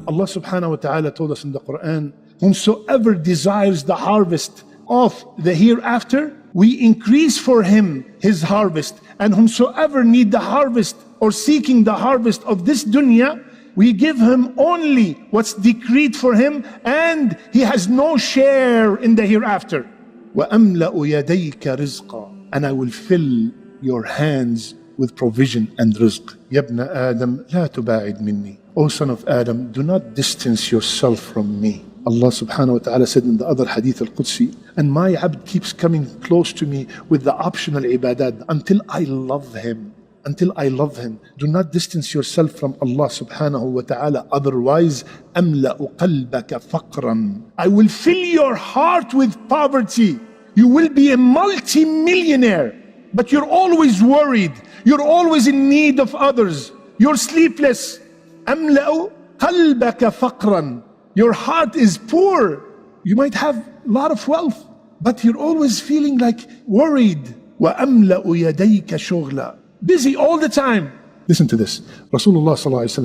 Allah subhanahu wa ta'ala told us in the Quran, whomsoever desires the harvest of the hereafter, we increase for him his harvest. And whomsoever need the harvest or seeking the harvest of this dunya, we give him only what's decreed for him, and he has no share in the hereafter. وَأَمْلَأُ يَدَيْكَ رِزْقًا, and I will fill your hands with provision and rizq. يَبْنَ آدَمْ لَا تُبَاعِدْ مِنِّي, O son of Adam, do not distance yourself from me. Allah subhanahu wa ta'ala said in the other hadith al-Qudsi, and my abd keeps coming close to me with the optional ibadat until I love him. Until I love him. Do not distance yourself from Allah subhanahu wa ta'ala, otherwise أَمْلَأُ قَلْبَكَ فَقْرًا, I will fill your heart with poverty. You will be a multi-millionaire, but you're always worried. You're always in need of others. You're sleepless. أَمْلَأُ قَلْبَكَ فَقْرًا, your heart is poor. You might have a lot of wealth, but you're always feeling like worried. وَأَمْلَأُ يَدَيْكَ شُغْلًا, busy all the time. Listen to this. Rasulullah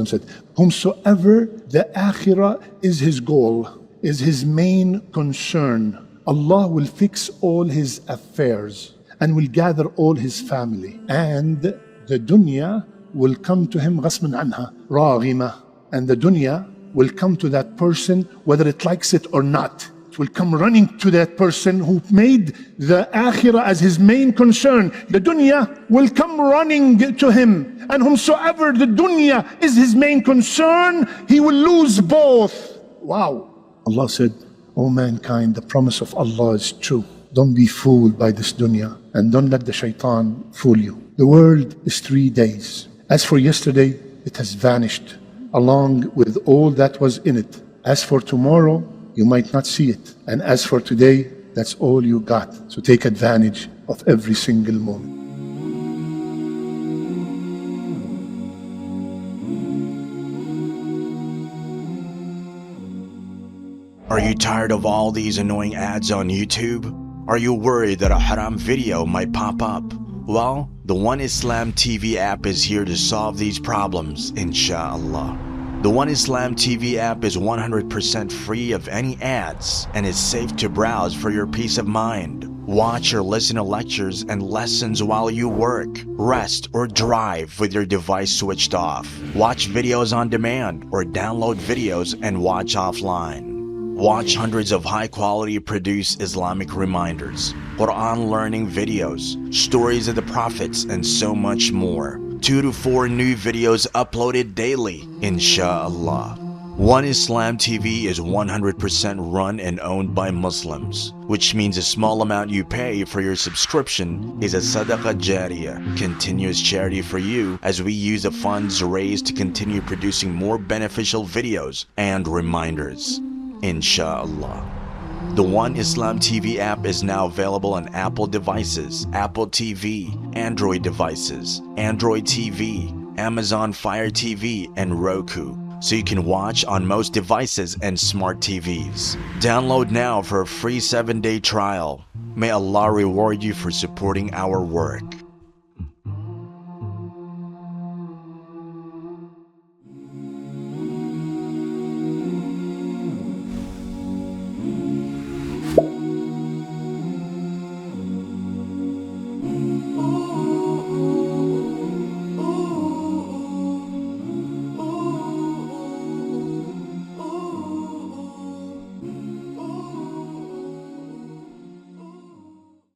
said, whomsoever the akhirah is his goal, is his main concern, Allah will fix all his affairs and will gather all his family, and the dunya will come to him غصبًا عنها راغمة, and the dunya will come to that person whether it likes it or not. Will come running to that person who made the akhirah as his main concern. The dunya will come running to him, and whomsoever the dunya is his main concern, he will lose both. Wow. Allah said, O mankind, the promise of Allah is true. Don't be fooled by this dunya, and don't let the shaitan fool you. The world is 3 days. As for yesterday, it has vanished along with all that was in it. As for tomorrow, you might not see it. And as for today, that's all you got. So take advantage of every single moment. Are you tired of all these annoying ads on YouTube? Are you worried that a haram video might pop up? Well, the One Islam TV app is here to solve these problems, inshallah. The One Islam TV app is 100% free of any ads and is safe to browse for your peace of mind. Watch or listen to lectures and lessons while you work, rest, or drive with your device switched off. Watch videos on demand or download videos and watch offline. Watch hundreds of high-quality produced Islamic reminders, Quran learning videos, stories of the prophets, and so much more. 2 to 4 new videos uploaded daily, inshallah. One Islam TV is 100% run and owned by Muslims, which means a small amount you pay for your subscription is a SADAQAH JARIYAH, continuous charity for you, as we use the funds raised to continue producing more beneficial videos and reminders, inshallah. The One Islam TV app is now available on Apple devices, Apple TV, Android devices, Android TV, Amazon Fire TV, and Roku, so you can watch on most devices and smart TVs. Download now for a free 7-day trial. May Allah reward you for supporting our work.